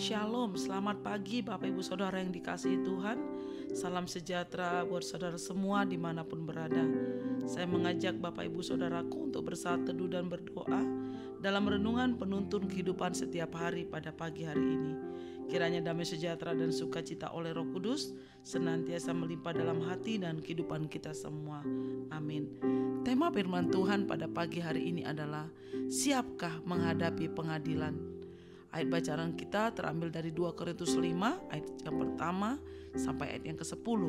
Shalom, selamat pagi Bapak Ibu Saudara yang dikasihi Tuhan. Salam sejahtera buat saudara semua dimanapun berada. Saya mengajak Bapak Ibu Saudaraku untuk bersaat teduh dan berdoa dalam renungan penuntun kehidupan setiap hari pada pagi hari ini. Kiranya damai sejahtera dan sukacita oleh Roh Kudus senantiasa melimpah dalam hati dan kehidupan kita semua. Amin. Tema firman Tuhan pada pagi hari ini adalah siapkah menghadapi pengadilan? Ayat bacaan kita terambil dari 2 Korintus 5 ayat yang pertama sampai ayat yang ke-10.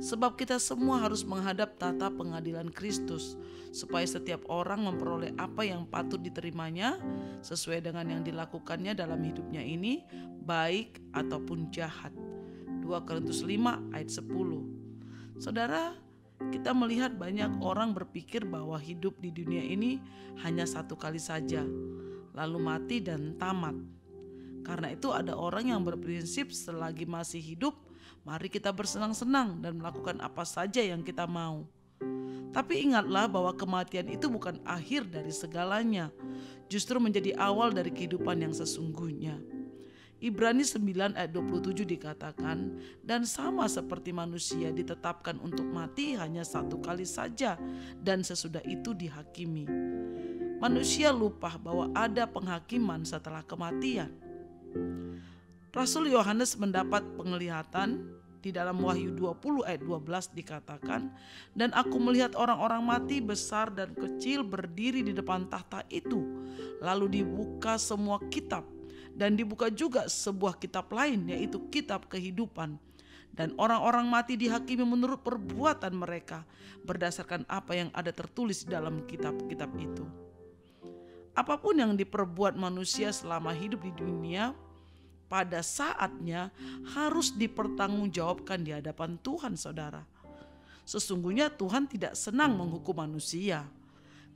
Sebab kita semua harus menghadap tata pengadilan Kristus, supaya setiap orang memperoleh apa yang patut diterimanya sesuai dengan yang dilakukannya dalam hidupnya ini, baik ataupun jahat. 2 Korintus 5 ayat 10. Saudara, kita melihat banyak orang berpikir bahwa hidup di dunia ini hanya satu kali saja, lalu mati dan tamat. Karena itu ada orang yang berprinsip selagi masih hidup, mari kita bersenang-senang dan melakukan apa saja yang kita mau. Tapi ingatlah bahwa kematian itu bukan akhir dari segalanya, justru menjadi awal dari kehidupan yang sesungguhnya. Ibrani 9 ayat 27 dikatakan, dan sama seperti manusia ditetapkan untuk mati hanya satu kali saja, dan sesudah itu dihakimi. Manusia lupa bahwa ada penghakiman setelah kematian. Rasul Yohanes mendapat penglihatan di dalam Wahyu 20 ayat 12 dikatakan, dan aku melihat orang-orang mati besar dan kecil berdiri di depan tahta itu. Lalu dibuka semua kitab, dan dibuka juga sebuah kitab lain, yaitu kitab kehidupan. Dan orang-orang mati dihakimi menurut perbuatan mereka berdasarkan apa yang ada tertulis di dalam kitab-kitab itu. Apapun yang diperbuat manusia selama hidup di dunia, pada saatnya harus dipertanggungjawabkan di hadapan Tuhan, saudara. Sesungguhnya Tuhan tidak senang menghukum manusia.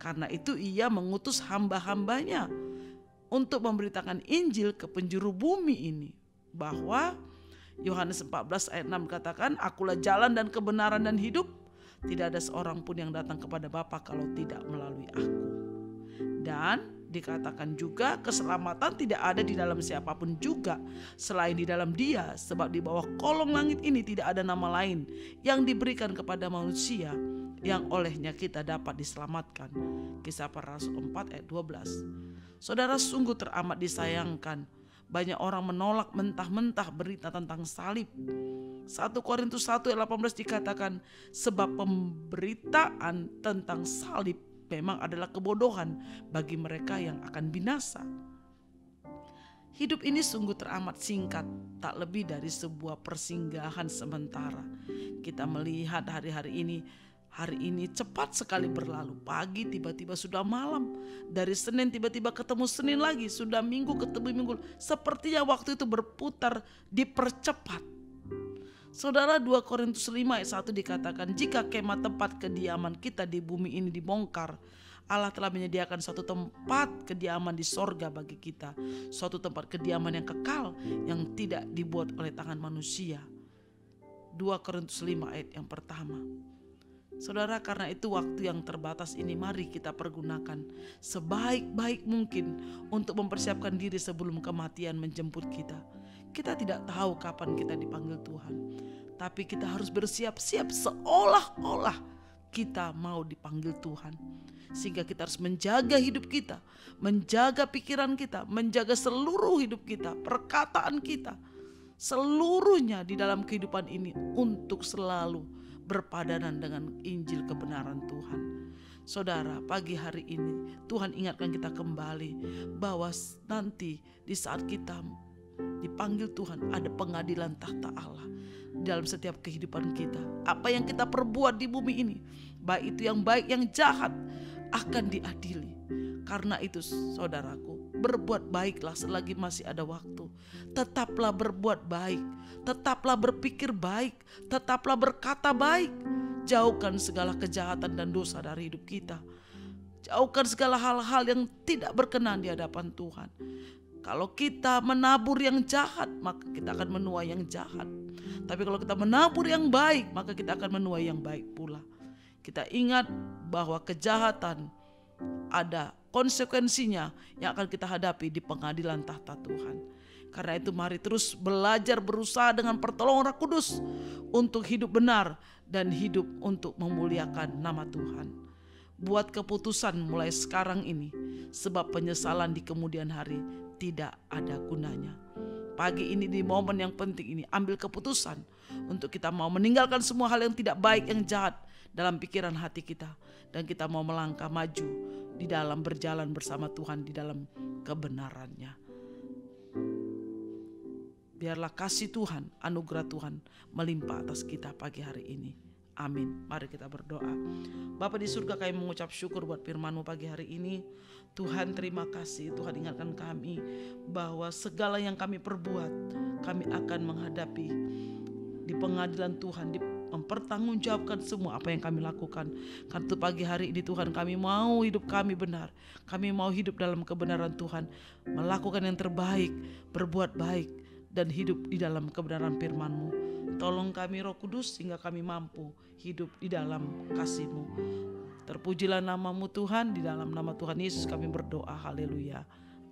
Karena itu ia mengutus hamba-hambanya untuk memberitakan Injil ke penjuru bumi ini. Bahwa Yohanes 14 ayat 6 katakan, akulah jalan dan kebenaran dan hidup. Tidak ada seorang pun yang datang kepada Bapa kalau tidak melalui aku. Dan dikatakan juga keselamatan tidak ada di dalam siapapun juga selain di dalam Dia, sebab di bawah kolong langit ini tidak ada nama lain yang diberikan kepada manusia yang olehnya kita dapat diselamatkan. Kisah Para Rasul 4 ayat 12. Saudara, sungguh teramat disayangkan banyak orang menolak mentah-mentah berita tentang salib. 1 Korintus 1 ayat 18 dikatakan, sebab pemberitaan tentang salib memang adalah kebodohan bagi mereka yang akan binasa. Hidup ini sungguh teramat singkat, tak lebih dari sebuah persinggahan sementara. Kita melihat hari ini cepat sekali berlalu. Pagi tiba-tiba sudah malam, dari Senin tiba-tiba ketemu Senin lagi, sudah Minggu ketemu Minggu. Sepertinya waktu itu berputar, dipercepat. Saudara, 2 Korintus 5 ayat 1 dikatakan, jika kemah tempat kediaman kita di bumi ini dibongkar, Allah telah menyediakan suatu tempat kediaman di sorga bagi kita. Suatu tempat kediaman yang kekal, yang tidak dibuat oleh tangan manusia. 2 Korintus 5 ayat yang pertama. Saudara, karena itu waktu yang terbatas ini mari kita pergunakan sebaik-baik mungkin untuk mempersiapkan diri sebelum kematian menjemput kita. Kita tidak tahu kapan kita dipanggil Tuhan, tapi kita harus bersiap-siap seolah-olah kita mau dipanggil Tuhan. Sehingga kita harus menjaga hidup kita, menjaga pikiran kita, menjaga seluruh hidup kita, perkataan kita, seluruhnya di dalam kehidupan ini untuk selalu berpadanan dengan Injil kebenaran Tuhan. Saudara, pagi hari ini Tuhan ingatkan kita kembali bahwa nanti di saat kita dipanggil Tuhan ada pengadilan tahta Allah dalam setiap kehidupan kita. Apa yang kita perbuat di bumi ini, baik itu yang baik yang jahat, akan diadili. Karena itu saudaraku, berbuat baiklah selagi masih ada waktu. Tetaplah berbuat baik, tetaplah berpikir baik, tetaplah berkata baik. Jauhkan segala kejahatan dan dosa dari hidup kita. Jauhkan segala hal-hal yang tidak berkenan di hadapan Tuhan. Kalau kita menabur yang jahat, maka kita akan menuai yang jahat. Tapi kalau kita menabur yang baik, maka kita akan menuai yang baik pula. Kita ingat bahwa kejahatan ada konsekuensinya yang akan kita hadapi di pengadilan tahta Tuhan. Karena itu mari terus belajar berusaha dengan pertolongan Roh Kudus untuk hidup benar dan hidup untuk memuliakan nama Tuhan. Buat keputusan mulai sekarang ini, sebab penyesalan di kemudian hari tidak ada gunanya. Pagi ini di momen yang penting ini, ambil keputusan untuk kita mau meninggalkan semua hal yang tidak baik, yang jahat dalam pikiran hati kita. Dan kita mau melangkah maju di dalam berjalan bersama Tuhan di dalam kebenarannya. Biarlah kasih Tuhan, anugerah Tuhan melimpah atas kita pagi hari ini. Amin. Mari kita berdoa. Bapa di surga, kami mengucap syukur buat firman-Mu pagi hari ini. Tuhan, terima kasih. Tuhan, ingatkan kami bahwa segala yang kami perbuat, kami akan menghadapi di pengadilan Tuhan, mempertanggungjawabkan semua apa yang kami lakukan. Karena itu pagi hari ini Tuhan, kami mau hidup kami benar. Kami mau hidup dalam kebenaran Tuhan, melakukan yang terbaik, berbuat baik, dan hidup di dalam kebenaran firman-Mu. Tolong kami Roh Kudus sehingga kami mampu hidup di dalam kasih-Mu. Terpujilah nama-Mu Tuhan, di dalam nama Tuhan Yesus kami berdoa. Haleluya.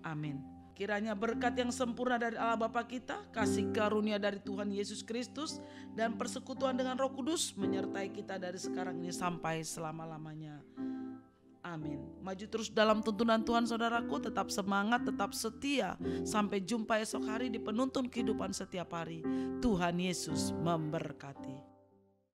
Amin. Kiranya berkat yang sempurna dari Allah Bapa kita, kasih karunia dari Tuhan Yesus Kristus, dan persekutuan dengan Roh Kudus menyertai kita dari sekarang ini sampai selama-lamanya. Amin. Maju terus dalam tuntunan Tuhan saudaraku, tetap semangat, tetap setia. Sampai jumpa esok hari di penuntun kehidupan setiap hari. Tuhan Yesus memberkati.